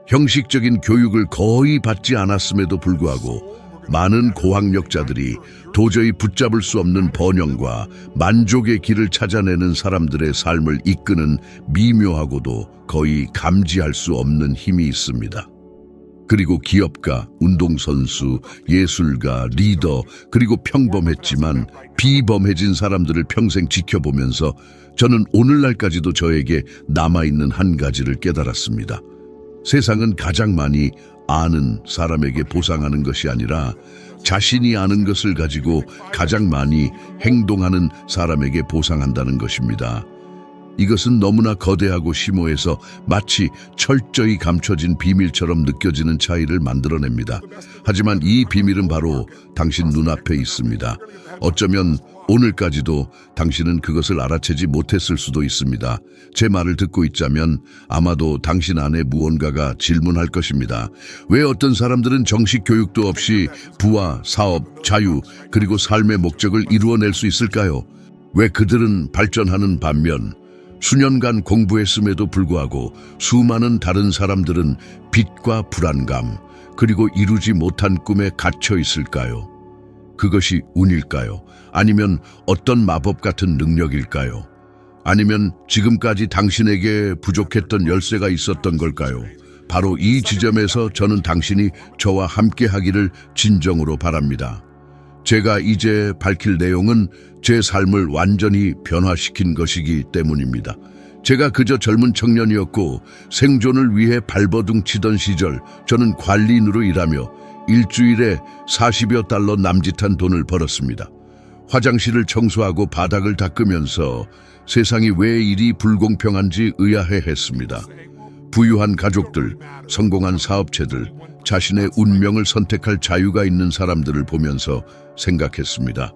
형식적인 교육을 거의 받지 않았음에도 불구하고 많은 고학력자들이 도저히 붙잡을 수 없는 번영과 만족의 길을 찾아내는 사람들의 삶을 이끄는 미묘하고도 거의 감지할 수 없는 힘이 있습니다. 그리고 기업가, 운동선수, 예술가, 리더, 그리고 평범했지만 비범해진 사람들을 평생 지켜보면서 저는 오늘날까지도 저에게 남아있는 한 가지를 깨달았습니다. 세상은 가장 많이 아는 사람에게 보상하는 것이 아니라 자신이 아는 것을 가지고 가장 많이 행동하는 사람에게 보상한다는 것입니다. 이것은 너무나 거대하고 심오해서 마치 철저히 감춰진 비밀처럼 느껴지는 차이를 만들어냅니다. 하지만 이 비밀은 바로 당신 눈앞에 있습니다. 어쩌면 오늘까지도 당신은 그것을 알아채지 못했을 수도 있습니다. 제 말을 듣고 있자면 아마도 당신 안에 무언가가 질문할 것입니다. 왜 어떤 사람들은 정식 교육도 없이 부와 사업, 자유, 그리고 삶의 목적을 이루어낼 수 있을까요? 왜 그들은 발전하는 반면 수년간 공부했음에도 불구하고 수많은 다른 사람들은 빚과 불안감, 그리고 이루지 못한 꿈에 갇혀 있을까요? 그것이 운일까요? 아니면 어떤 마법 같은 능력일까요? 아니면 지금까지 당신에게 부족했던 열쇠가 있었던 걸까요? 바로 이 지점에서 저는 당신이 저와 함께 하기를 진정으로 바랍니다. 제가 이제 밝힐 내용은 제 삶을 완전히 변화시킨 것이기 때문입니다. 제가 그저 젊은 청년이었고 생존을 위해 발버둥 치던 시절 저는 관리인으로 일하며 일주일에 40여 달러 남짓한 돈을 벌었습니다. 화장실을 청소하고 바닥을 닦으면서 세상이 왜 이리 불공평한지 의아해했습니다. 부유한 가족들, 성공한 사업체들, 자신의 운명을 선택할 자유가 있는 사람들을 보면서 생각했습니다.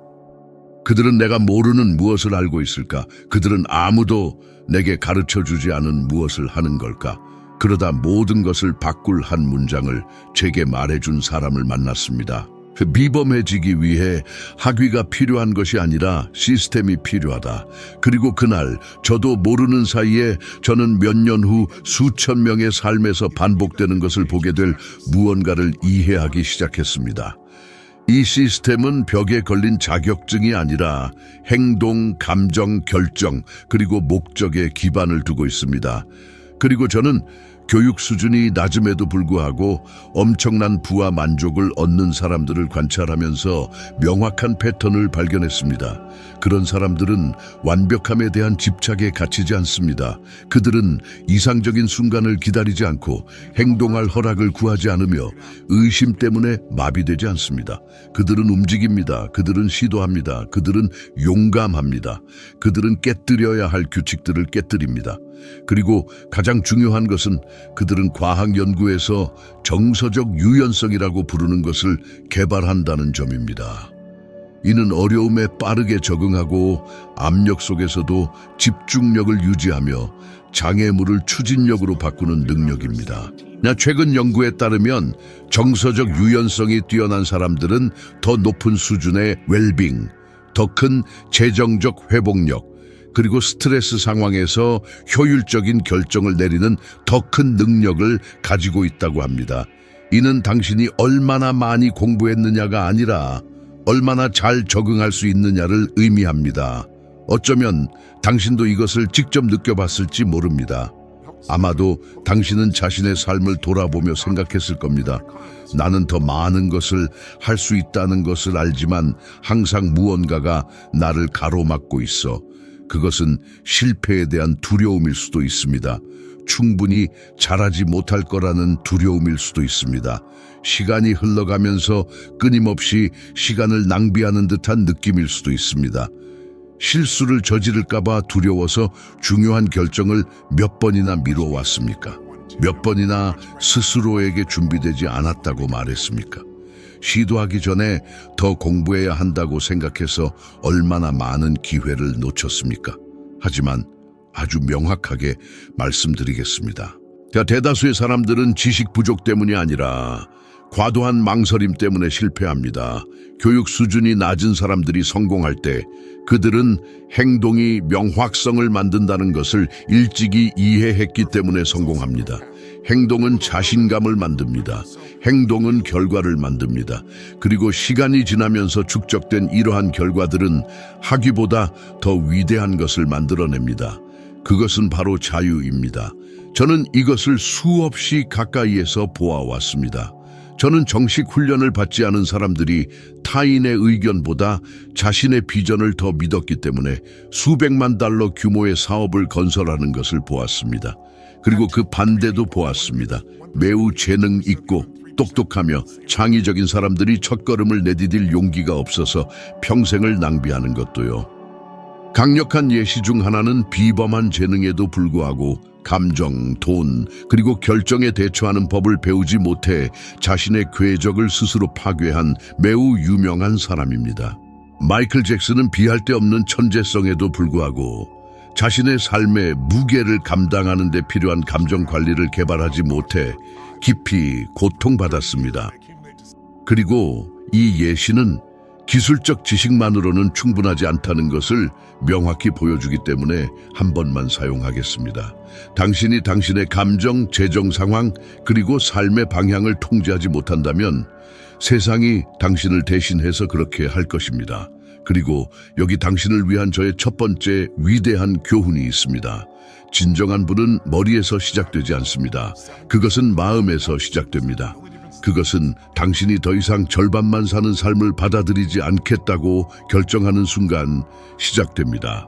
그들은 내가 모르는 무엇을 알고 있을까? 그들은 아무도 내게 가르쳐주지 않은 무엇을 하는 걸까? 그러다 모든 것을 바꿀 한 문장을 제게 말해준 사람을 만났습니다. 비범해지기 위해 학위가 필요한 것이 아니라 시스템이 필요하다. 그리고 그날 저도 모르는 사이에 저는 몇 년 후 수천 명의 삶에서 반복되는 것을 보게 될 무언가를 이해하기 시작했습니다. 이 시스템은 벽에 걸린 자격증이 아니라 행동, 감정, 결정, 그리고 목적에 기반을 두고 있습니다. 그리고 저는 교육 수준이 낮음에도 불구하고 엄청난 부와 만족을 얻는 사람들을 관찰하면서 명확한 패턴을 발견했습니다. 그런 사람들은 완벽함에 대한 집착에 갇히지 않습니다. 그들은 이상적인 순간을 기다리지 않고 행동할 허락을 구하지 않으며 의심 때문에 마비되지 않습니다. 그들은 움직입니다. 그들은 시도합니다. 그들은 용감합니다. 그들은 깨뜨려야 할 규칙들을 깨뜨립니다. 그리고 가장 중요한 것은 그들은 과학 연구에서 정서적 유연성이라고 부르는 것을 개발한다는 점입니다. 이는 어려움에 빠르게 적응하고 압력 속에서도 집중력을 유지하며 장애물을 추진력으로 바꾸는 능력입니다. 최근 연구에 따르면 정서적 유연성이 뛰어난 사람들은 더 높은 수준의 웰빙, 더 큰 재정적 회복력, 그리고 스트레스 상황에서 효율적인 결정을 내리는 더 큰 능력을 가지고 있다고 합니다. 이는 당신이 얼마나 많이 공부했느냐가 아니라 얼마나 잘 적응할 수 있느냐를 의미합니다. 어쩌면 당신도 이것을 직접 느껴봤을지 모릅니다. 아마도 당신은 자신의 삶을 돌아보며 생각했을 겁니다. 나는 더 많은 것을 할 수 있다는 것을 알지만 항상 무언가가 나를 가로막고 있어. 그것은 실패에 대한 두려움일 수도 있습니다. 충분히 잘하지 못할 거라는 두려움일 수도 있습니다. 시간이 흘러가면서 끊임없이 시간을 낭비하는 듯한 느낌일 수도 있습니다. 실수를 저지를까봐 두려워서 중요한 결정을 몇 번이나 미뤄왔습니까? 몇 번이나 스스로에게 준비되지 않았다고 말했습니까? 시도하기 전에 더 공부해야 한다고 생각해서 얼마나 많은 기회를 놓쳤습니까? 하지만 아주 명확하게 말씀드리겠습니다. 대다수의 사람들은 지식 부족 때문이 아니라 과도한 망설임 때문에 실패합니다. 교육 수준이 낮은 사람들이 성공할 때 그들은 행동이 명확성을 만든다는 것을 일찍이 이해했기 때문에 성공합니다. 행동은 자신감을 만듭니다. 행동은 결과를 만듭니다. 그리고 시간이 지나면서 축적된 이러한 결과들은 하기보다 더 위대한 것을 만들어냅니다. 그것은 바로 자유입니다. 저는 이것을 수없이 가까이에서 보아왔습니다. 저는 정식 훈련을 받지 않은 사람들이 타인의 의견보다 자신의 비전을 더 믿었기 때문에 수백만 달러 규모의 사업을 건설하는 것을 보았습니다. 그리고 그 반대도 보았습니다. 매우 재능 있고 똑똑하며 창의적인 사람들이 첫걸음을 내디딜 용기가 없어서 평생을 낭비하는 것도요. 강력한 예시 중 하나는 비범한 재능에도 불구하고 감정, 돈, 그리고 결정에 대처하는 법을 배우지 못해 자신의 궤적을 스스로 파괴한 매우 유명한 사람입니다. 마이클 잭슨은 비할 데 없는 천재성에도 불구하고 자신의 삶의 무게를 감당하는 데 필요한 감정 관리를 개발하지 못해 깊이 고통받았습니다. 그리고 이 예시는 기술적 지식만으로는 충분하지 않다는 것을 명확히 보여주기 때문에 한 번만 사용하겠습니다. 당신이 당신의 감정, 재정 상황, 그리고 삶의 방향을 통제하지 못한다면 세상이 당신을 대신해서 그렇게 할 것입니다. 그리고 여기 당신을 위한 저의 첫 번째 위대한 교훈이 있습니다. 진정한 불은 머리에서 시작되지 않습니다. 그것은 마음에서 시작됩니다. 그것은 당신이 더 이상 절반만 사는 삶을 받아들이지 않겠다고 결정하는 순간 시작됩니다.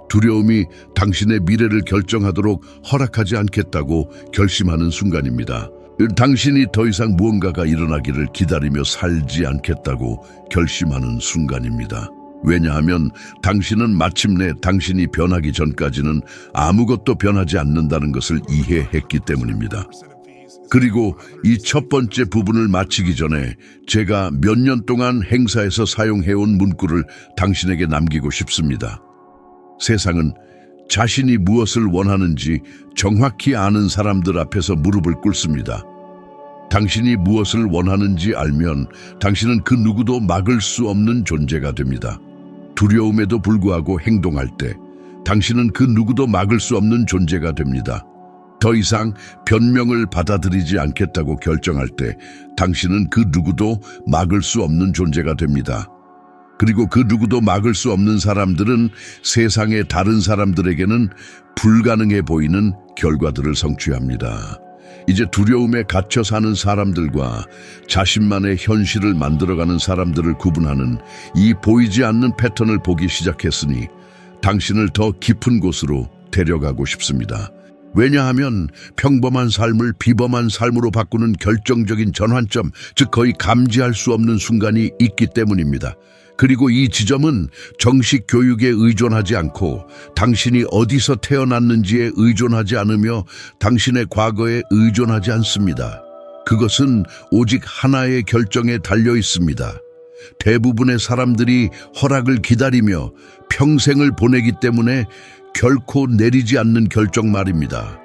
두려움이 당신의 미래를 결정하도록 허락하지 않겠다고 결심하는 순간입니다. 당신이 더 이상 무언가가 일어나기를 기다리며 살지 않겠다고 결심하는 순간입니다. 왜냐하면 당신은 마침내 당신이 변하기 전까지는 아무것도 변하지 않는다는 것을 이해했기 때문입니다. 그리고 이 첫 번째 부분을 마치기 전에 제가 몇 년 동안 행사에서 사용해온 문구를 당신에게 남기고 싶습니다. 세상은 자신이 무엇을 원하는지 정확히 아는 사람들 앞에서 무릎을 꿇습니다. 당신이 무엇을 원하는지 알면 당신은 그 누구도 막을 수 없는 존재가 됩니다. 두려움에도 불구하고 행동할 때 당신은 그 누구도 막을 수 없는 존재가 됩니다. 더 이상 변명을 받아들이지 않겠다고 결정할 때 당신은 그 누구도 막을 수 없는 존재가 됩니다. 그리고 그 누구도 막을 수 없는 사람들은 세상의 다른 사람들에게는 불가능해 보이는 결과들을 성취합니다. 이제 두려움에 갇혀 사는 사람들과 자신만의 현실을 만들어가는 사람들을 구분하는 이 보이지 않는 패턴을 보기 시작했으니 당신을 더 깊은 곳으로 데려가고 싶습니다. 왜냐하면 평범한 삶을 비범한 삶으로 바꾸는 결정적인 전환점, 즉 거의 감지할 수 없는 순간이 있기 때문입니다. 그리고 이 지점은 정식 교육에 의존하지 않고 당신이 어디서 태어났는지에 의존하지 않으며 당신의 과거에 의존하지 않습니다. 그것은 오직 하나의 결정에 달려 있습니다. 대부분의 사람들이 허락을 기다리며 평생을 보내기 때문에 결코 내리지 않는 결정 말입니다.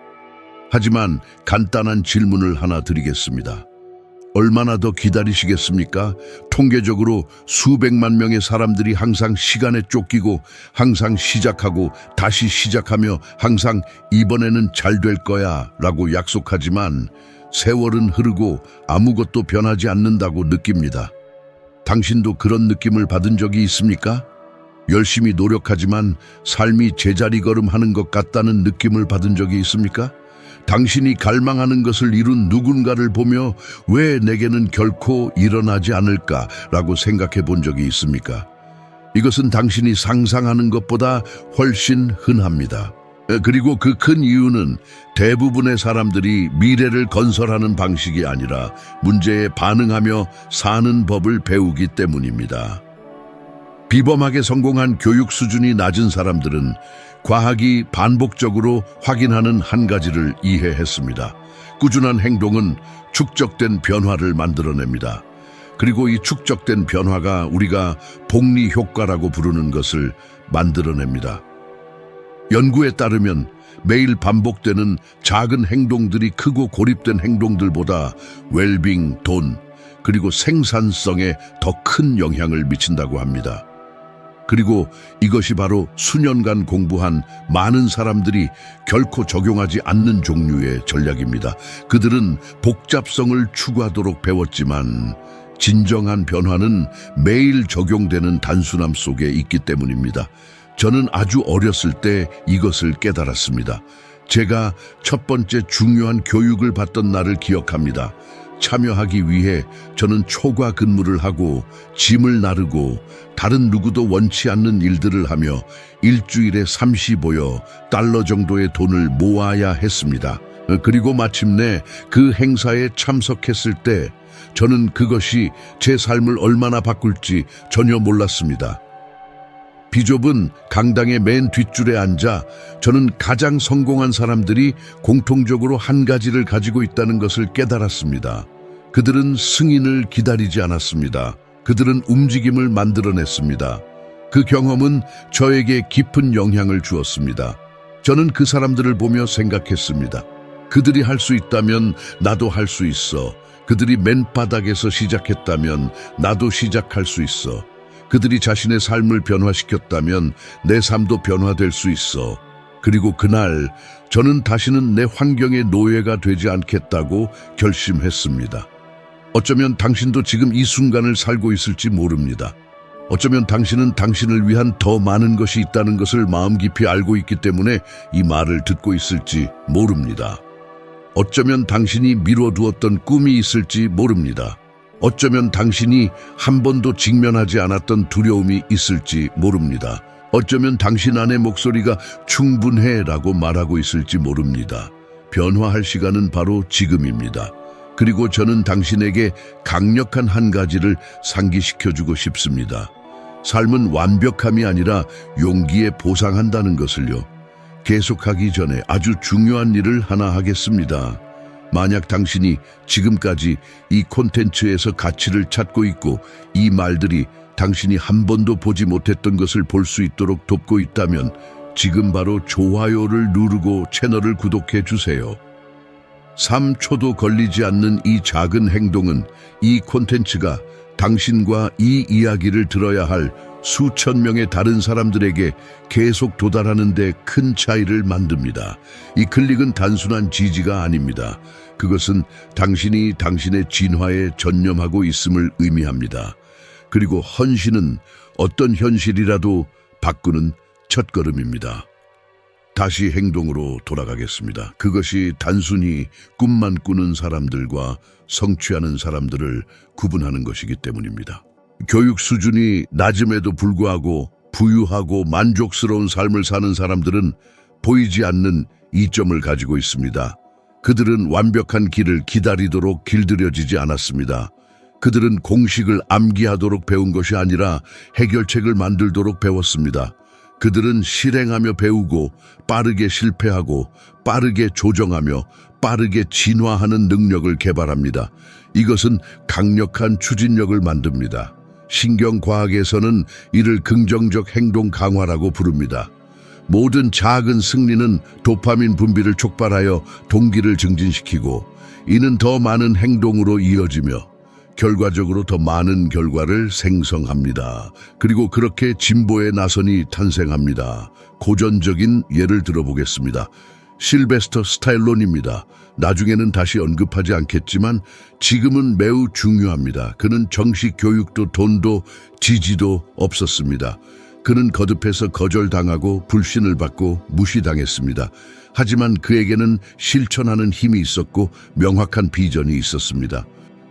하지만 간단한 질문을 하나 드리겠습니다. 얼마나 더 기다리시겠습니까? 통계적으로 수백만 명의 사람들이 항상 시간에 쫓기고 항상 시작하고 다시 시작하며 항상 이번에는 잘 될 거야 라고 약속하지만 세월은 흐르고 아무것도 변하지 않는다고 느낍니다. 당신도 그런 느낌을 받은 적이 있습니까? 열심히 노력하지만 삶이 제자리 걸음하는 것 같다는 느낌을 받은 적이 있습니까? 당신이 갈망하는 것을 이룬 누군가를 보며 왜 내게는 결코 일어나지 않을까라고 생각해 본 적이 있습니까? 이것은 당신이 상상하는 것보다 훨씬 흔합니다. 그리고 그 큰 이유는 대부분의 사람들이 미래를 건설하는 방식이 아니라 문제에 반응하며 사는 법을 배우기 때문입니다. 비범하게 성공한 교육 수준이 낮은 사람들은 과학이 반복적으로 확인하는 한 가지를 이해했습니다. 꾸준한 행동은 축적된 변화를 만들어냅니다. 그리고 이 축적된 변화가 우리가 복리 효과라고 부르는 것을 만들어냅니다. 연구에 따르면 매일 반복되는 작은 행동들이 크고 고립된 행동들보다 웰빙, 돈, 그리고 생산성에 더 큰 영향을 미친다고 합니다. 그리고 이것이 바로 수년간 공부한 많은 사람들이 결코 적용하지 않는 종류의 전략입니다. 그들은 복잡성을 추구하도록 배웠지만 진정한 변화는 매일 적용되는 단순함 속에 있기 때문입니다. 저는 아주 어렸을 때 이것을 깨달았습니다. 제가 첫 번째 중요한 교육을 받던 날을 기억합니다. 참여하기 위해 저는 초과 근무를 하고 짐을 나르고 다른 누구도 원치 않는 일들을 하며 일주일에 35달러 정도의 돈을 모아야 했습니다. 그리고 마침내 그 행사에 참석했을 때 저는 그것이 제 삶을 얼마나 바꿀지 전혀 몰랐습니다. 비숍은 강당의 맨 뒷줄에 앉아 저는 가장 성공한 사람들이 공통적으로 한 가지를 가지고 있다는 것을 깨달았습니다. 그들은 승인을 기다리지 않았습니다. 그들은 움직임을 만들어냈습니다. 그 경험은 저에게 깊은 영향을 주었습니다. 저는 그 사람들을 보며 생각했습니다. 그들이 할 수 있다면 나도 할 수 있어. 그들이 맨바닥에서 시작했다면 나도 시작할 수 있어. 그들이 자신의 삶을 변화시켰다면 내 삶도 변화될 수 있어. 그리고 그날 저는 다시는 내 환경의 노예가 되지 않겠다고 결심했습니다. 어쩌면 당신도 지금 이 순간을 살고 있을지 모릅니다. 어쩌면 당신은 당신을 위한 더 많은 것이 있다는 것을 마음 깊이 알고 있기 때문에 이 말을 듣고 있을지 모릅니다. 어쩌면 당신이 미뤄두었던 꿈이 있을지 모릅니다. 어쩌면 당신이 한 번도 직면하지 않았던 두려움이 있을지 모릅니다. 어쩌면 당신 안의 목소리가 충분해라고 말하고 있을지 모릅니다. 변화할 시간은 바로 지금입니다. 그리고 저는 당신에게 강력한 한 가지를 상기시켜주고 싶습니다. 삶은 완벽함이 아니라 용기에 보상한다는 것을요. 계속하기 전에 아주 중요한 일을 하나 하겠습니다. 만약 당신이 지금까지 이 콘텐츠에서 가치를 찾고 있고 이 말들이 당신이 한 번도 보지 못했던 것을 볼 수 있도록 돕고 있다면 지금 바로 좋아요를 누르고 채널을 구독해 주세요. 3초도 걸리지 않는 이 작은 행동은 이 콘텐츠가 당신과 이 이야기를 들어야 할 수천 명의 다른 사람들에게 계속 도달하는 데 큰 차이를 만듭니다. 이 클릭은 단순한 지지가 아닙니다. 그것은 당신이 당신의 진화에 전념하고 있음을 의미합니다. 그리고 헌신은 어떤 현실이라도 바꾸는 첫걸음입니다. 다시 행동으로 돌아가겠습니다. 그것이 단순히 꿈만 꾸는 사람들과 성취하는 사람들을 구분하는 것이기 때문입니다. 교육 수준이 낮음에도 불구하고 부유하고 만족스러운 삶을 사는 사람들은 보이지 않는 이점을 가지고 있습니다. 그들은 완벽한 길을 기다리도록 길들여지지 않았습니다. 그들은 공식을 암기하도록 배운 것이 아니라 해결책을 만들도록 배웠습니다. 그들은 실행하며 배우고 빠르게 실패하고 빠르게 조정하며 빠르게 진화하는 능력을 개발합니다. 이것은 강력한 추진력을 만듭니다. 신경과학에서는 이를 긍정적 행동 강화라고 부릅니다. 모든 작은 승리는 도파민 분비를 촉발하여 동기를 증진시키고 이는 더 많은 행동으로 이어지며 결과적으로 더 많은 결과를 생성합니다. 그리고 그렇게 진보의 나선이 탄생합니다. 고전적인 예를 들어보겠습니다. 실베스터 스탈론입니다. 나중에는 다시 언급하지 않겠지만 지금은 매우 중요합니다. 그는 정식 교육도 돈도 지지도 없었습니다. 그는 거듭해서 거절당하고 불신을 받고 무시당했습니다. 하지만 그에게는 실천하는 힘이 있었고 명확한 비전이 있었습니다.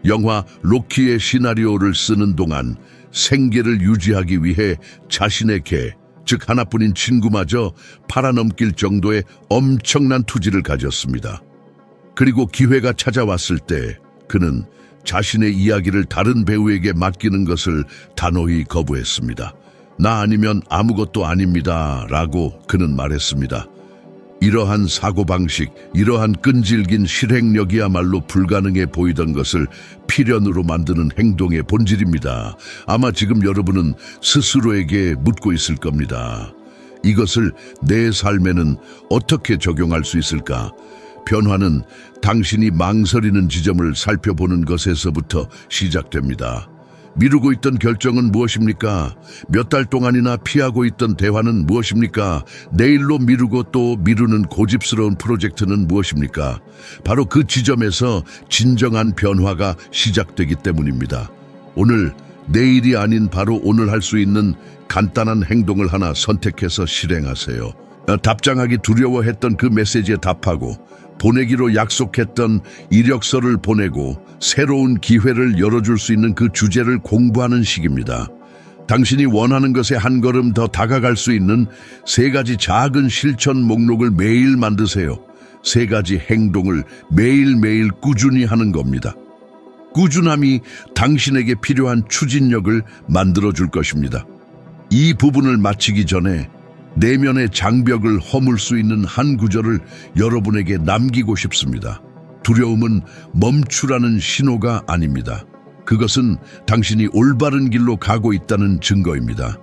영화 로키의 시나리오를 쓰는 동안 생계를 유지하기 위해 자신의 개, 즉 하나뿐인 친구마저 팔아넘길 정도의 엄청난 투지를 가졌습니다. 그리고 기회가 찾아왔을 때 그는 자신의 이야기를 다른 배우에게 맡기는 것을 단호히 거부했습니다. 나 아니면 아무것도 아닙니다 라고 그는 말했습니다. 이러한 사고방식, 이러한 끈질긴 실행력이야말로 불가능해 보이던 것을 필연으로 만드는 행동의 본질입니다. 아마 지금 여러분은 스스로에게 묻고 있을 겁니다. 이것을 내 삶에는 어떻게 적용할 수 있을까? 변화는 당신이 망설이는 지점을 살펴보는 것에서부터 시작됩니다. 미루고 있던 결정은 무엇입니까? 몇 달 동안이나 피하고 있던 대화는 무엇입니까? 내일로 미루고 또 미루는 고집스러운 프로젝트는 무엇입니까? 바로 그 지점에서 진정한 변화가 시작되기 때문입니다. 오늘, 내일이 아닌 바로 오늘 할 수 있는 간단한 행동을 하나 선택해서 실행하세요. 답장하기 두려워했던 그 메시지에 답하고, 보내기로 약속했던 이력서를 보내고 새로운 기회를 열어줄 수 있는 그 주제를 공부하는 시기입니다. 당신이 원하는 것에 한 걸음 더 다가갈 수 있는 3가지 작은 실천 목록을 매일 만드세요. 3가지 행동을 매일매일 꾸준히 하는 겁니다. 꾸준함이 당신에게 필요한 추진력을 만들어줄 것입니다. 이 부분을 마치기 전에 내면의 장벽을 허물 수 있는 한 구절을 여러분에게 남기고 싶습니다. 두려움은 멈추라는 신호가 아닙니다. 그것은 당신이 올바른 길로 가고 있다는 증거입니다.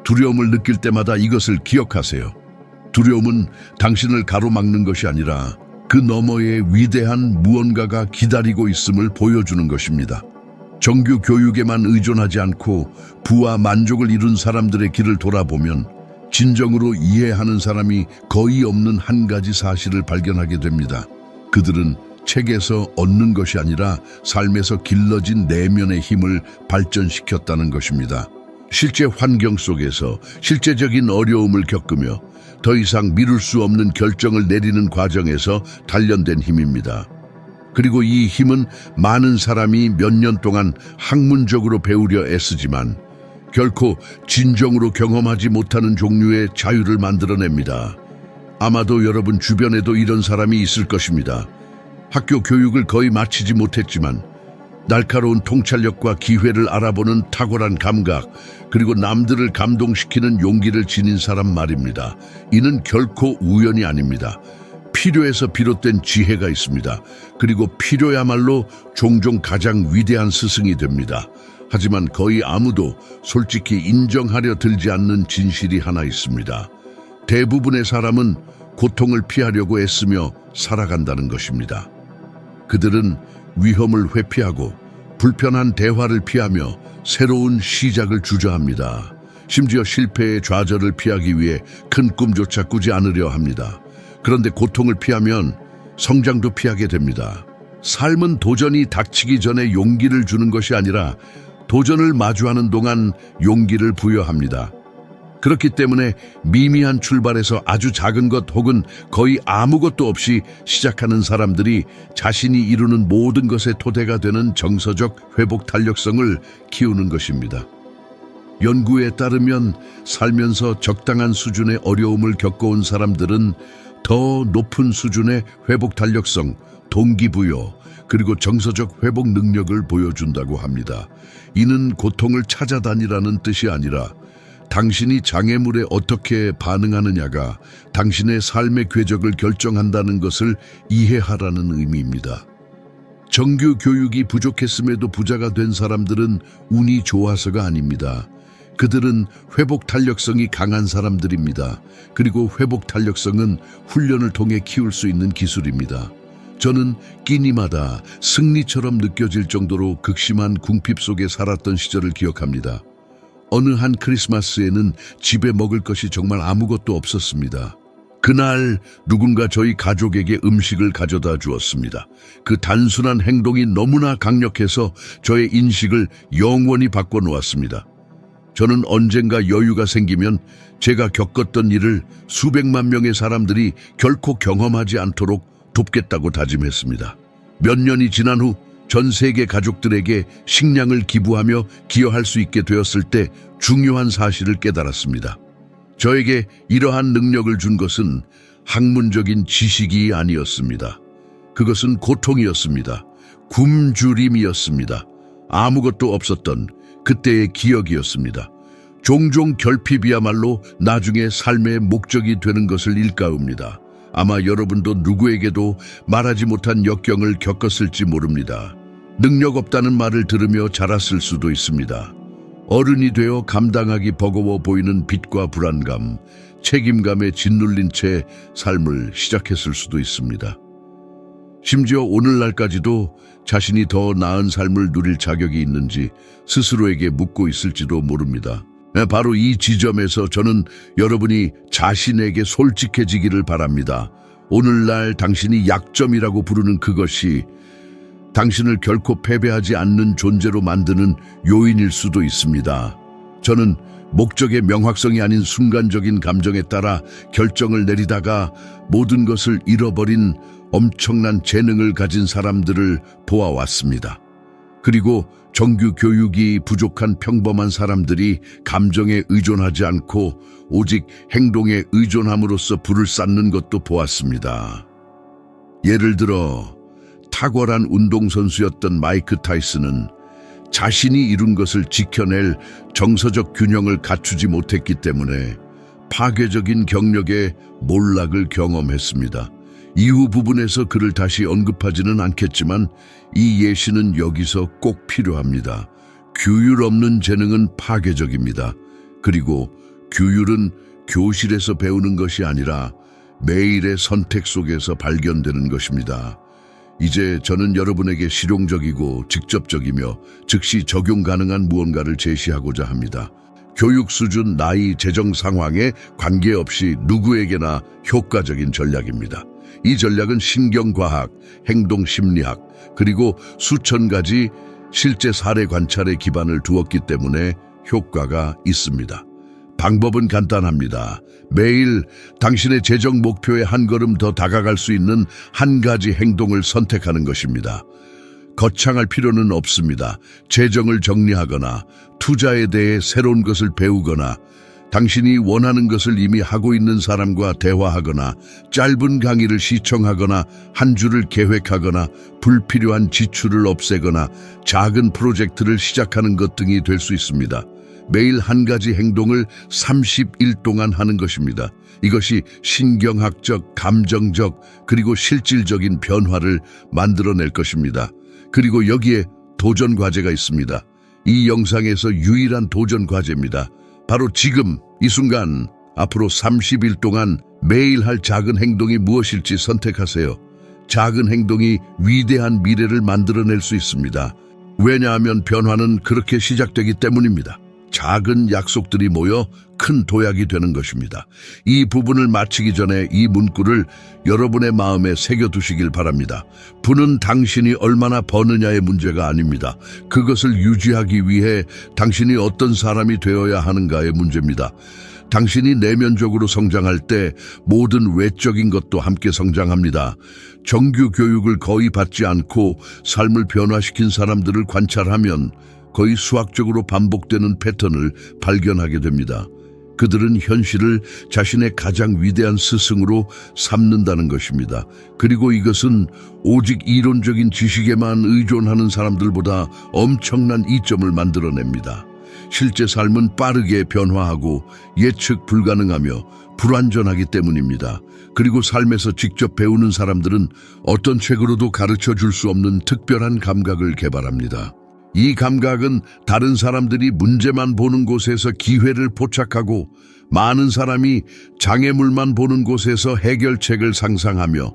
두려움을 느낄 때마다 이것을 기억하세요. 두려움은 당신을 가로막는 것이 아니라 그 너머에 위대한 무언가가 기다리고 있음을 보여주는 것입니다. 정규 교육에만 의존하지 않고 부와 만족을 이룬 사람들의 길을 돌아보면 진정으로 이해하는 사람이 거의 없는 한 가지 사실을 발견하게 됩니다. 그들은 책에서 얻는 것이 아니라 삶에서 길러진 내면의 힘을 발전시켰다는 것입니다. 실제 환경 속에서 실제적인 어려움을 겪으며 더 이상 미룰 수 없는 결정을 내리는 과정에서 단련된 힘입니다. 그리고 이 힘은 많은 사람이 몇 년 동안 학문적으로 배우려 애쓰지만 결코 진정으로 경험하지 못하는 종류의 자유를 만들어냅니다. 아마도 여러분 주변에도 이런 사람이 있을 것입니다. 학교 교육을 거의 마치지 못했지만 날카로운 통찰력과 기회를 알아보는 탁월한 감각, 그리고 남들을 감동시키는 용기를 지닌 사람 말입니다. 이는 결코 우연이 아닙니다. 필요에서 비롯된 지혜가 있습니다. 그리고 필요야말로 종종 가장 위대한 스승이 됩니다. 하지만 거의 아무도 솔직히 인정하려 들지 않는 진실이 하나 있습니다. 대부분의 사람은 고통을 피하려고 애쓰며 살아간다는 것입니다. 그들은 위험을 회피하고 불편한 대화를 피하며 새로운 시작을 주저합니다. 심지어 실패의 좌절을 피하기 위해 큰 꿈조차 꾸지 않으려 합니다. 그런데 고통을 피하면 성장도 피하게 됩니다. 삶은 도전이 닥치기 전에 용기를 주는 것이 아니라 도전을 마주하는 동안 용기를 부여합니다. 그렇기 때문에 미미한 출발에서 아주 작은 것 혹은 거의 아무것도 없이 시작하는 사람들이 자신이 이루는 모든 것의 토대가 되는 정서적 회복 탄력성을 키우는 것입니다. 연구에 따르면 살면서 적당한 수준의 어려움을 겪어온 사람들은 더 높은 수준의 회복 탄력성, 동기부여, 그리고 정서적 회복 능력을 보여준다고 합니다. 이는 고통을 찾아다니라는 뜻이 아니라 당신이 장애물에 어떻게 반응하느냐가 당신의 삶의 궤적을 결정한다는 것을 이해하라는 의미입니다. 정규 교육이 부족했음에도 부자가 된 사람들은 운이 좋아서가 아닙니다. 그들은 회복 탄력성이 강한 사람들입니다. 그리고 회복 탄력성은 훈련을 통해 키울 수 있는 기술입니다. 저는 끼니마다 승리처럼 느껴질 정도로 극심한 궁핍 속에 살았던 시절을 기억합니다. 어느 한 크리스마스에는 집에 먹을 것이 정말 아무것도 없었습니다. 그날 누군가 저희 가족에게 음식을 가져다 주었습니다. 그 단순한 행동이 너무나 강력해서 저의 인식을 영원히 바꿔놓았습니다. 저는 언젠가 여유가 생기면 제가 겪었던 일을 수백만 명의 사람들이 결코 경험하지 않도록 돕겠다고 다짐했습니다. 몇 년이 지난 후 전 세계 가족들에게 식량을 기부하며 기여할 수 있게 되었을 때 중요한 사실을 깨달았습니다. 저에게 이러한 능력을 준 것은 학문적인 지식이 아니었습니다. 그것은 고통이었습니다. 굶주림이었습니다. 아무것도 없었던 그때의 기억이었습니다. 종종 결핍이야말로 나중에 삶의 목적이 되는 것을 일깨웁니다. 아마 여러분도 누구에게도 말하지 못한 역경을 겪었을지 모릅니다. 능력 없다는 말을 들으며 자랐을 수도 있습니다. 어른이 되어 감당하기 버거워 보이는 빚과 불안감, 책임감에 짓눌린 채 삶을 시작했을 수도 있습니다. 심지어 오늘날까지도 자신이 더 나은 삶을 누릴 자격이 있는지 스스로에게 묻고 있을지도 모릅니다. 바로 이 지점에서 저는 여러분이 자신에게 솔직해지기를 바랍니다. 오늘날 당신이 약점이라고 부르는 그것이 당신을 결코 패배하지 않는 존재로 만드는 요인일 수도 있습니다. 저는 목적의 명확성이 아닌 순간적인 감정에 따라 결정을 내리다가 모든 것을 잃어버린 엄청난 재능을 가진 사람들을 보아왔습니다. 그리고 정규 교육이 부족한 평범한 사람들이 감정에 의존하지 않고 오직 행동에 의존함으로써 부를 쌓는 것도 보았습니다. 예를 들어 탁월한 운동선수였던 마이크 타이슨은 자신이 이룬 것을 지켜낼 정서적 균형을 갖추지 못했기 때문에 파괴적인 경력의 몰락을 경험했습니다. 이후 부분에서 그를 다시 언급하지는 않겠지만 이 예시는 여기서 꼭 필요합니다. 규율 없는 재능은 파괴적입니다. 그리고 규율은 교실에서 배우는 것이 아니라 매일의 선택 속에서 발견되는 것입니다. 이제 저는 여러분에게 실용적이고 직접적이며 즉시 적용 가능한 무언가를 제시하고자 합니다. 교육 수준, 나이, 재정 상황에 관계없이 누구에게나 효과적인 전략입니다. 이 전략은 신경과학, 행동심리학, 그리고 수천 가지 실제 사례 관찰에 기반을 두었기 때문에 효과가 있습니다. 방법은 간단합니다. 매일 당신의 재정 목표에 한 걸음 더 다가갈 수 있는 한 가지 행동을 선택하는 것입니다. 거창할 필요는 없습니다. 재정을 정리하거나 투자에 대해 새로운 것을 배우거나 당신이 원하는 것을 이미 하고 있는 사람과 대화하거나 짧은 강의를 시청하거나 한 주를 계획하거나 불필요한 지출을 없애거나 작은 프로젝트를 시작하는 것 등이 될 수 있습니다. 매일 한 가지 행동을 30일 동안 하는 것입니다. 이것이 신경학적, 감정적, 그리고 실질적인 변화를 만들어낼 것입니다. 그리고 여기에 도전 과제가 있습니다. 이 영상에서 유일한 도전 과제입니다. 바로 지금 이 순간 앞으로 30일 동안 매일 할 작은 행동이 무엇일지 선택하세요. 작은 행동이 위대한 미래를 만들어낼 수 있습니다. 왜냐하면 변화는 그렇게 시작되기 때문입니다. 작은 약속들이 모여 큰 도약이 되는 것입니다. 이 부분을 마치기 전에 이 문구를 여러분의 마음에 새겨두시길 바랍니다. 부는 당신이 얼마나 버느냐의 문제가 아닙니다. 그것을 유지하기 위해 당신이 어떤 사람이 되어야 하는가의 문제입니다. 당신이 내면적으로 성장할 때 모든 외적인 것도 함께 성장합니다. 정규 교육을 거의 받지 않고 삶을 변화시킨 사람들을 관찰하면 거의 수학적으로 반복되는 패턴을 발견하게 됩니다. 그들은 현실을 자신의 가장 위대한 스승으로 삼는다는 것입니다. 그리고 이것은 오직 이론적인 지식에만 의존하는 사람들보다 엄청난 이점을 만들어냅니다. 실제 삶은 빠르게 변화하고 예측 불가능하며 불완전하기 때문입니다. 그리고 삶에서 직접 배우는 사람들은 어떤 책으로도 가르쳐 줄 수 없는 특별한 감각을 개발합니다. 이 감각은 다른 사람들이 문제만 보는 곳에서 기회를 포착하고 많은 사람이 장애물만 보는 곳에서 해결책을 상상하며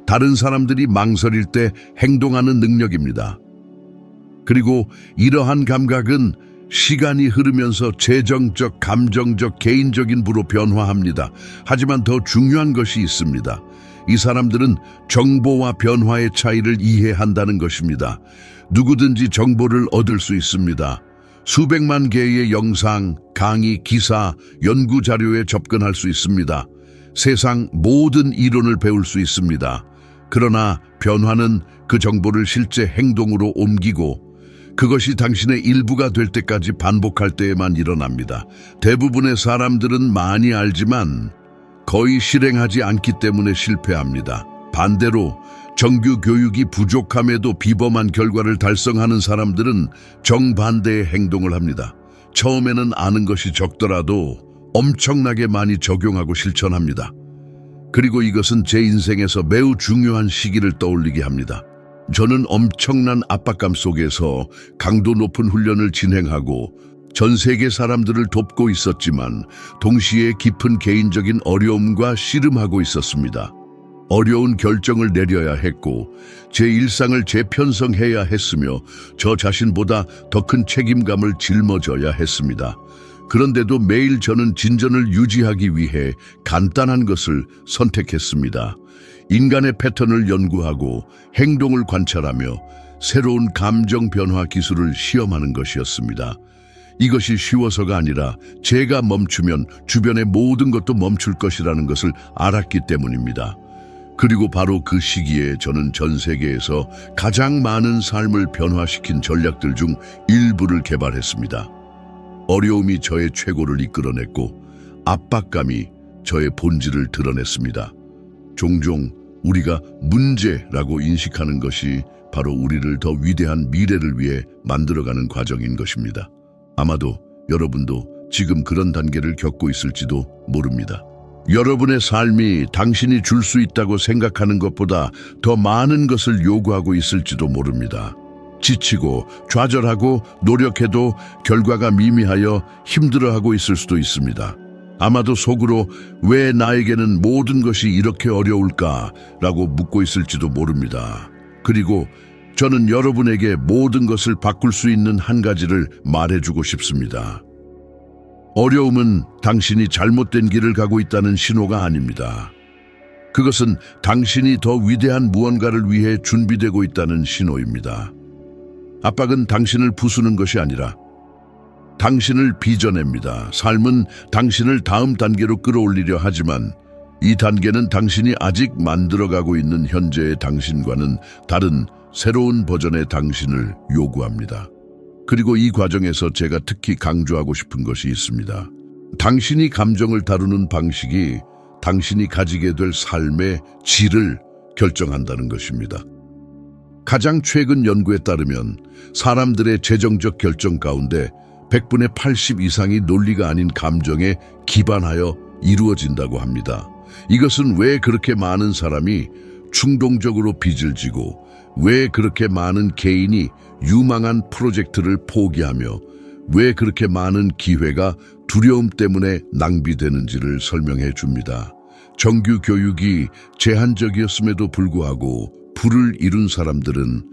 다른 사람들이 망설일 때 행동하는 능력입니다. 그리고 이러한 감각은 시간이 흐르면서 재정적, 감정적, 개인적인 부로 변화합니다. 하지만 더 중요한 것이 있습니다. 이 사람들은 정보와 변화의 차이를 이해한다는 것입니다. 누구든지 정보를 얻을 수 있습니다. 수백만 개의 영상, 강의, 기사, 연구 자료에 접근할 수 있습니다. 세상 모든 이론을 배울 수 있습니다. 그러나 변화는 그 정보를 실제 행동으로 옮기고 그것이 당신의 일부가 될 때까지 반복할 때에만 일어납니다. 대부분의 사람들은 많이 알지만 거의 실행하지 않기 때문에 실패합니다. 반대로 정규 교육이 부족함에도 비범한 결과를 달성하는 사람들은 정반대의 행동을 합니다. 처음에는 아는 것이 적더라도 엄청나게 많이 적용하고 실천합니다. 그리고 이것은 제 인생에서 매우 중요한 시기를 떠올리게 합니다. 저는 엄청난 압박감 속에서 강도 높은 훈련을 진행하고 전 세계 사람들을 돕고 있었지만 동시에 깊은 개인적인 어려움과 씨름하고 있었습니다. 어려운 결정을 내려야 했고 제 일상을 재편성해야 했으며 저 자신보다 더 큰 책임감을 짊어져야 했습니다. 그런데도 매일 저는 진전을 유지하기 위해 간단한 것을 선택했습니다. 인간의 패턴을 연구하고 행동을 관찰하며 새로운 감정 변화 기술을 시험하는 것이었습니다. 이것이 쉬워서가 아니라 제가 멈추면 주변의 모든 것도 멈출 것이라는 것을 알았기 때문입니다. 그리고 바로 그 시기에 저는 전 세계에서 가장 많은 삶을 변화시킨 전략들 중 일부를 개발했습니다. 어려움이 저의 최고를 이끌어냈고 압박감이 저의 본질을 드러냈습니다. 종종 우리가 문제라고 인식하는 것이 바로 우리를 더 위대한 미래를 위해 만들어가는 과정인 것입니다. 아마도 여러분도 지금 그런 단계를 겪고 있을지도 모릅니다. 여러분의 삶이 당신이 줄 수 있다고 생각하는 것보다 더 많은 것을 요구하고 있을지도 모릅니다. 지치고 좌절하고 노력해도 결과가 미미하여 힘들어하고 있을 수도 있습니다. 아마도 속으로 왜 나에게는 모든 것이 이렇게 어려울까라고 묻고 있을지도 모릅니다. 그리고 저는 여러분에게 모든 것을 바꿀 수 있는 한 가지를 말해주고 싶습니다. 어려움은 당신이 잘못된 길을 가고 있다는 신호가 아닙니다. 그것은 당신이 더 위대한 무언가를 위해 준비되고 있다는 신호입니다. 압박은 당신을 부수는 것이 아니라 당신을 빚어냅니다. 삶은 당신을 다음 단계로 끌어올리려 하지만 이 단계는 당신이 아직 만들어가고 있는 현재의 당신과는 다른 새로운 버전의 당신을 요구합니다. 그리고 이 과정에서 제가 특히 강조하고 싶은 것이 있습니다. 당신이 감정을 다루는 방식이 당신이 가지게 될 삶의 질을 결정한다는 것입니다. 가장 최근 연구에 따르면 사람들의 재정적 결정 가운데 100분의 80 이상이 논리가 아닌 감정에 기반하여 이루어진다고 합니다. 이것은 왜 그렇게 많은 사람이 충동적으로 빚을 지고 왜 그렇게 많은 개인이 유망한 프로젝트를 포기하며 왜 그렇게 많은 기회가 두려움 때문에 낭비되는지를 설명해 줍니다. 정규 교육이 제한적이었음에도 불구하고 부를 이룬 사람들은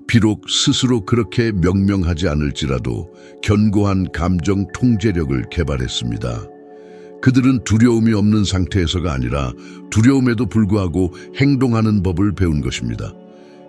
비록 스스로 그렇게 명명하지 않을지라도 견고한 감정 통제력을 개발했습니다. 그들은 두려움이 없는 상태에서가 아니라 두려움에도 불구하고 행동하는 법을 배운 것입니다.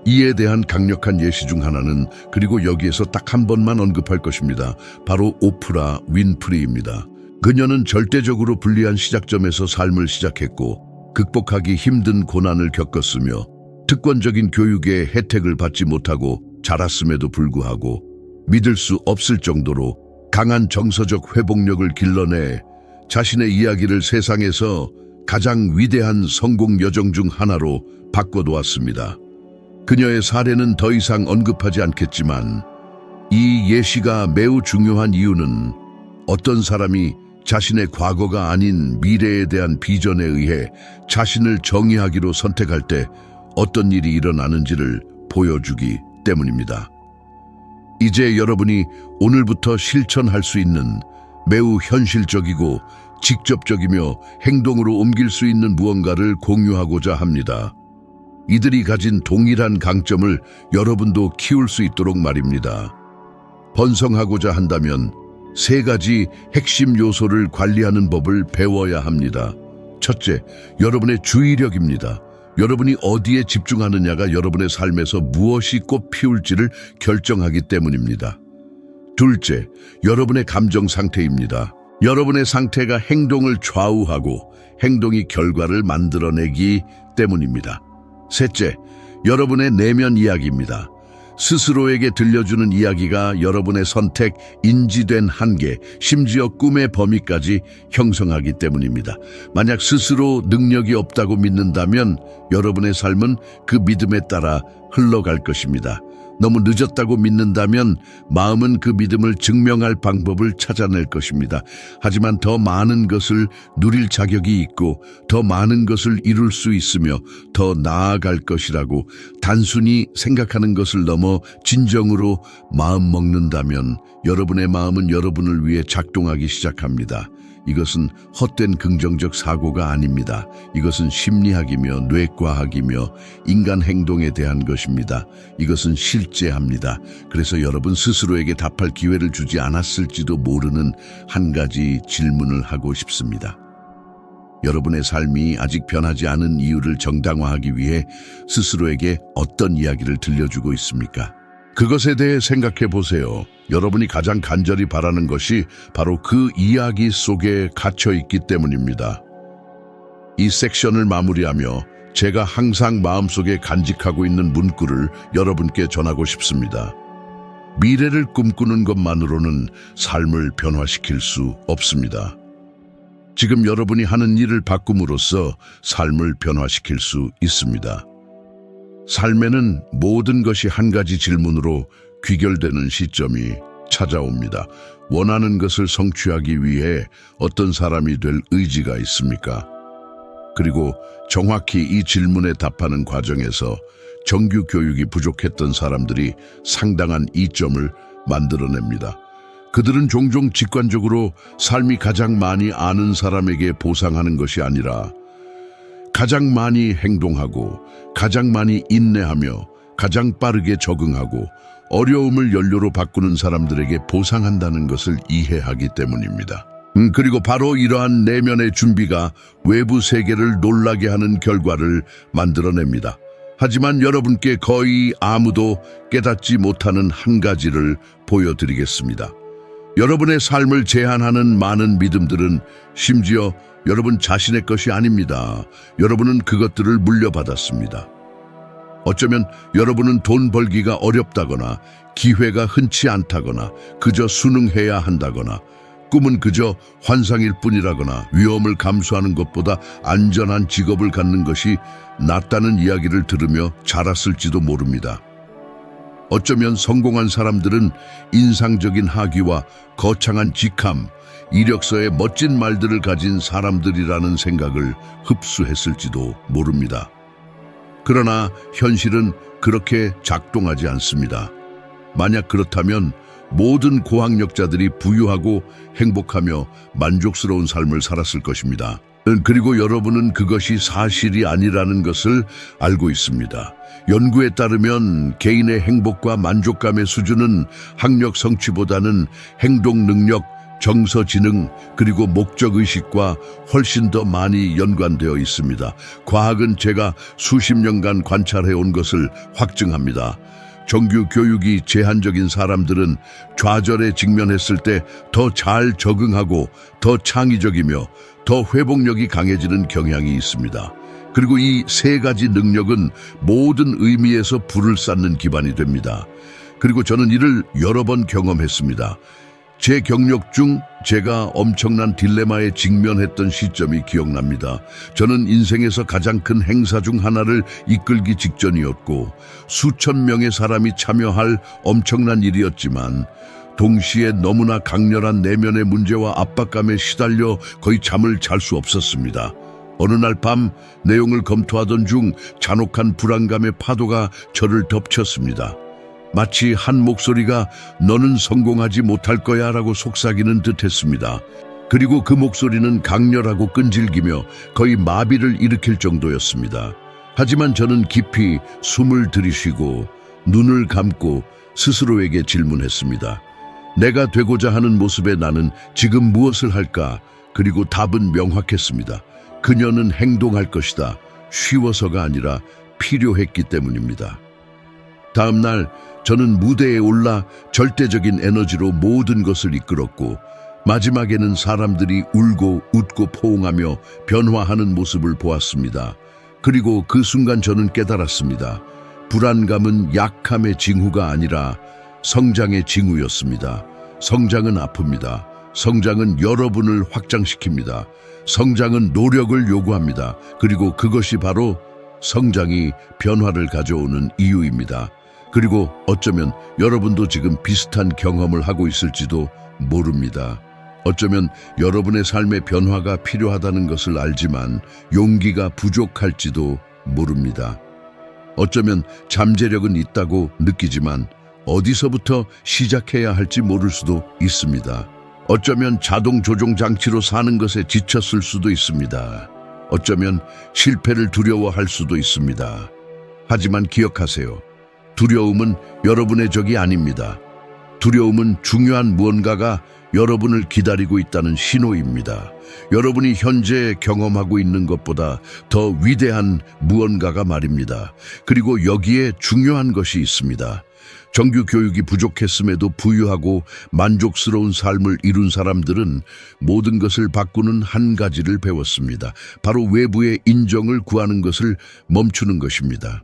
이에 대한 강력한 예시 중 하나는 그리고 여기에서 딱 한 번만 언급할 것입니다. 바로 오프라 윈프리입니다. 그녀는 절대적으로 불리한 시작점에서 삶을 시작했고 극복하기 힘든 고난을 겪었으며 특권적인 교육의 혜택을 받지 못하고 자랐음에도 불구하고 믿을 수 없을 정도로 강한 정서적 회복력을 길러내 자신의 이야기를 세상에서 가장 위대한 성공 여정 중 하나로 바꿔놓았습니다. 그녀의 사례는 더 이상 언급하지 않겠지만 이 예시가 매우 중요한 이유는 어떤 사람이 자신의 과거가 아닌 미래에 대한 비전에 의해 자신을 정의하기로 선택할 때 어떤 일이 일어나는지를 보여주기 때문입니다. 이제 여러분이 오늘부터 실천할 수 있는 매우 현실적이고 직접적이며 행동으로 옮길 수 있는 무언가를 공유하고자 합니다. 이들이 가진 동일한 강점을 여러분도 키울 수 있도록 말입니다. 번성하고자 한다면 3가지 핵심 요소를 관리하는 법을 배워야 합니다. 첫째, 여러분의 주의력입니다. 여러분이 어디에 집중하느냐가 여러분의 삶에서 무엇이 꽃피울지를 결정하기 때문입니다. 둘째, 여러분의 감정 상태입니다. 여러분의 상태가 행동을 좌우하고 행동이 결과를 만들어내기 때문입니다. 셋째, 여러분의 내면 이야기입니다. 스스로에게 들려주는 이야기가 여러분의 선택, 인지된 한계, 심지어 꿈의 범위까지 형성하기 때문입니다. 만약 스스로 능력이 없다고 믿는다면 여러분의 삶은 그 믿음에 따라 흘러갈 것입니다. 너무 늦었다고 믿는다면 마음은 그 믿음을 증명할 방법을 찾아낼 것입니다. 하지만 더 많은 것을 누릴 자격이 있고 더 많은 것을 이룰 수 있으며 더 나아갈 것이라고 단순히 생각하는 것을 넘어 진정으로 마음 먹는다면 여러분의 마음은 여러분을 위해 작동하기 시작합니다. 이것은 헛된 긍정적 사고가 아닙니다. 이것은 심리학이며 뇌과학이며 인간 행동에 대한 것입니다. 이것은 실제합니다. 그래서 여러분 스스로에게 답할 기회를 주지 않았을지도 모르는 한 가지 질문을 하고 싶습니다. 여러분의 삶이 아직 변하지 않은 이유를 정당화하기 위해 스스로에게 어떤 이야기를 들려주고 있습니까? 그것에 대해 생각해 보세요. 여러분이 가장 간절히 바라는 것이 바로 그 이야기 속에 갇혀 있기 때문입니다. 이 섹션을 마무리하며 제가 항상 마음속에 간직하고 있는 문구를 여러분께 전하고 싶습니다. 미래를 꿈꾸는 것만으로는 삶을 변화시킬 수 없습니다. 지금 여러분이 하는 일을 바꿈으로써 삶을 변화시킬 수 있습니다. 삶에는 모든 것이 한 가지 질문으로 귀결되는 시점이 찾아옵니다. 원하는 것을 성취하기 위해 어떤 사람이 될 의지가 있습니까? 그리고 정확히 이 질문에 답하는 과정에서 정규 교육이 부족했던 사람들이 상당한 이점을 만들어냅니다. 그들은 종종 직관적으로 삶이 가장 많이 아는 사람에게 보상하는 것이 아니라 가장 많이 행동하고 가장 많이 인내하며 가장 빠르게 적응하고 어려움을 연료로 바꾸는 사람들에게 보상한다는 것을 이해하기 때문입니다. 그리고 바로 이러한 내면의 준비가 외부 세계를 놀라게 하는 결과를 만들어냅니다. 하지만 여러분께 거의 아무도 깨닫지 못하는 한 가지를 보여드리겠습니다. 여러분의 삶을 제한하는 많은 믿음들은 심지어 여러분 자신의 것이 아닙니다. 여러분은 그것들을 물려받았습니다. 어쩌면 여러분은 돈 벌기가 어렵다거나 기회가 흔치 않다거나 그저 순응해야 한다거나 꿈은 그저 환상일 뿐이라거나 위험을 감수하는 것보다 안전한 직업을 갖는 것이 낫다는 이야기를 들으며 자랐을지도 모릅니다. 어쩌면 성공한 사람들은 인상적인 학위와 거창한 직함, 이력서에 멋진 말들을 가진 사람들이라는 생각을 흡수했을지도 모릅니다. 그러나 현실은 그렇게 작동하지 않습니다. 만약 그렇다면 모든 고학력자들이 부유하고 행복하며 만족스러운 삶을 살았을 것입니다. 그리고 여러분은 그것이 사실이 아니라는 것을 알고 있습니다. 연구에 따르면 개인의 행복과 만족감의 수준은 학력 성취보다는 행동 능력, 정서 지능, 그리고 목적의식과 훨씬 더 많이 연관되어 있습니다. 과학은 제가 수십 년간 관찰해온 것을 확증합니다. 정규 교육이 제한적인 사람들은 좌절에 직면했을 때 더 잘 적응하고 더 창의적이며 더 회복력이 강해지는 경향이 있습니다. 그리고 이 세 가지 능력은 모든 의미에서 불을 쌓는 기반이 됩니다. 그리고 저는 이를 여러 번 경험했습니다. 제 경력 중 제가 엄청난 딜레마에 직면했던 시점이 기억납니다. 저는 인생에서 가장 큰 행사 중 하나를 이끌기 직전이었고 수천 명의 사람이 참여할 엄청난 일이었지만 동시에 너무나 강렬한 내면의 문제와 압박감에 시달려 거의 잠을 잘 수 없었습니다. 어느 날 밤 내용을 검토하던 중 잔혹한 불안감의 파도가 저를 덮쳤습니다. 마치 한 목소리가 너는 성공하지 못할 거야 라고 속삭이는 듯 했습니다. 그리고 그 목소리는 강렬하고 끈질기며 거의 마비를 일으킬 정도였습니다. 하지만 저는 깊이 숨을 들이쉬고 눈을 감고 스스로에게 질문했습니다. 내가 되고자 하는 모습의 나는 지금 무엇을 할까? 그리고 답은 명확했습니다. 그녀는 행동할 것이다. 쉬워서가 아니라 필요했기 때문입니다. 다음 날 저는 무대에 올라 절대적인 에너지로 모든 것을 이끌었고 마지막에는 사람들이 울고 웃고 포옹하며 변화하는 모습을 보았습니다. 그리고 그 순간 저는 깨달았습니다. 불안감은 약함의 징후가 아니라 성장의 징후였습니다. 성장은 아픕니다. 성장은 여러분을 확장시킵니다. 성장은 노력을 요구합니다. 그리고 그것이 바로 성장이 변화를 가져오는 이유입니다. 그리고 어쩌면 여러분도 지금 비슷한 경험을 하고 있을지도 모릅니다. 어쩌면 여러분의 삶의 변화가 필요하다는 것을 알지만 용기가 부족할지도 모릅니다. 어쩌면 잠재력은 있다고 느끼지만 어디서부터 시작해야 할지 모를 수도 있습니다. 어쩌면 자동 조종 장치로 사는 것에 지쳤을 수도 있습니다. 어쩌면 실패를 두려워할 수도 있습니다. 하지만 기억하세요. 두려움은 여러분의 적이 아닙니다. 두려움은 중요한 무언가가 여러분을 기다리고 있다는 신호입니다. 여러분이 현재 경험하고 있는 것보다 더 위대한 무언가가 말입니다. 그리고 여기에 중요한 것이 있습니다. 정규 교육이 부족했음에도 부유하고 만족스러운 삶을 이룬 사람들은 모든 것을 바꾸는 한 가지를 배웠습니다. 바로 외부의 인정을 구하는 것을 멈추는 것입니다.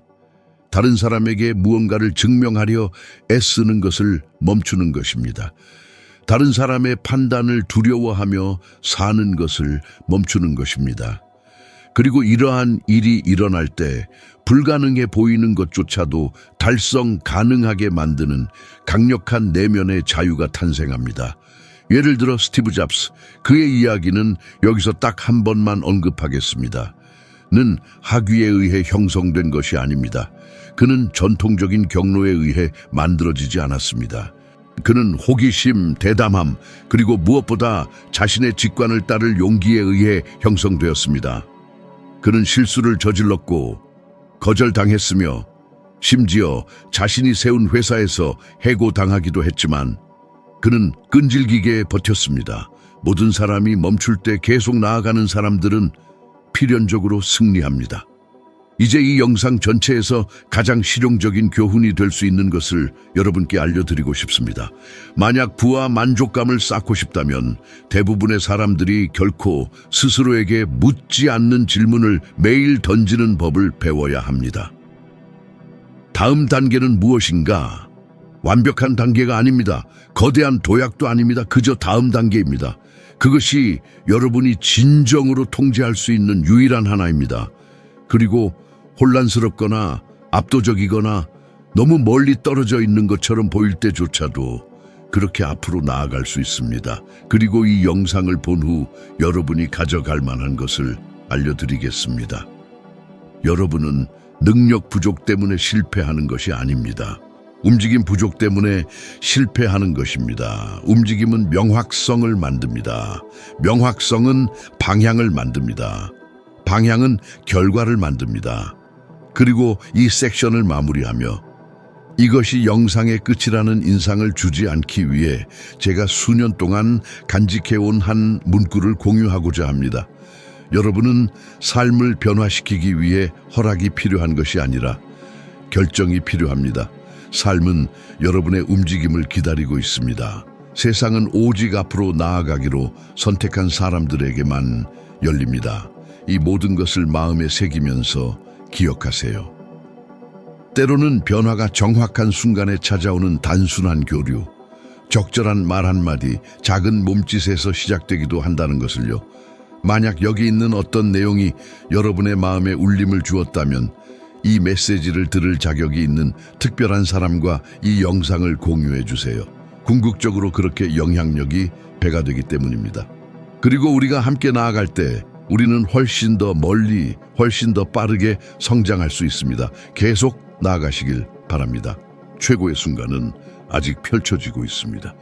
다른 사람에게 무언가를 증명하려 애쓰는 것을 멈추는 것입니다. 다른 사람의 판단을 두려워하며 사는 것을 멈추는 것입니다. 그리고 이러한 일이 일어날 때 불가능해 보이는 것조차도 달성 가능하게 만드는 강력한 내면의 자유가 탄생합니다. 예를 들어 스티브 잡스, 그의 이야기는 여기서 딱 한 번만 언급하겠습니다. 는 학위에 의해 형성된 것이 아닙니다. 그는 전통적인 경로에 의해 만들어지지 않았습니다. 그는 호기심, 대담함, 그리고 무엇보다 자신의 직관을 따를 용기에 의해 형성되었습니다. 그는 실수를 저질렀고 거절당했으며 심지어 자신이 세운 회사에서 해고당하기도 했지만 그는 끈질기게 버텼습니다. 모든 사람이 멈출 때 계속 나아가는 사람들은 필연적으로 승리합니다. 이제 이 영상 전체에서 가장 실용적인 교훈이 될 수 있는 것을 여러분께 알려드리고 싶습니다. 만약 부와 만족감을 쌓고 싶다면 대부분의 사람들이 결코 스스로에게 묻지 않는 질문을 매일 던지는 법을 배워야 합니다. 다음 단계는 무엇인가? 완벽한 단계가 아닙니다. 거대한 도약도 아닙니다. 그저 다음 단계입니다. 그것이 여러분이 진정으로 통제할 수 있는 유일한 하나입니다. 그리고 혼란스럽거나 압도적이거나 너무 멀리 떨어져 있는 것처럼 보일 때조차도 그렇게 앞으로 나아갈 수 있습니다. 그리고 이 영상을 본 후 여러분이 가져갈 만한 것을 알려드리겠습니다. 여러분은 능력 부족 때문에 실패하는 것이 아닙니다. 움직임 부족 때문에 실패하는 것입니다. 움직임은 명확성을 만듭니다. 명확성은 방향을 만듭니다. 방향은 결과를 만듭니다. 그리고 이 섹션을 마무리하며 이것이 영상의 끝이라는 인상을 주지 않기 위해 제가 수년 동안 간직해온 한 문구를 공유하고자 합니다. 여러분은 삶을 변화시키기 위해 허락이 필요한 것이 아니라 결정이 필요합니다. 삶은 여러분의 움직임을 기다리고 있습니다. 세상은 오직 앞으로 나아가기로 선택한 사람들에게만 열립니다. 이 모든 것을 마음에 새기면서 기억하세요. 때로는 변화가 정확한 순간에 찾아오는 단순한 교류, 적절한 말 한마디, 작은 몸짓에서 시작되기도 한다는 것을요. 만약 여기 있는 어떤 내용이 여러분의 마음에 울림을 주었다면 이 메시지를 들을 자격이 있는 특별한 사람과 이 영상을 공유해 주세요. 궁극적으로 그렇게 영향력이 배가 되기 때문입니다. 그리고 우리가 함께 나아갈 때 우리는 훨씬 더 멀리, 훨씬 더 빠르게 성장할 수 있습니다. 계속 나아가시길 바랍니다. 최고의 순간은 아직 펼쳐지고 있습니다.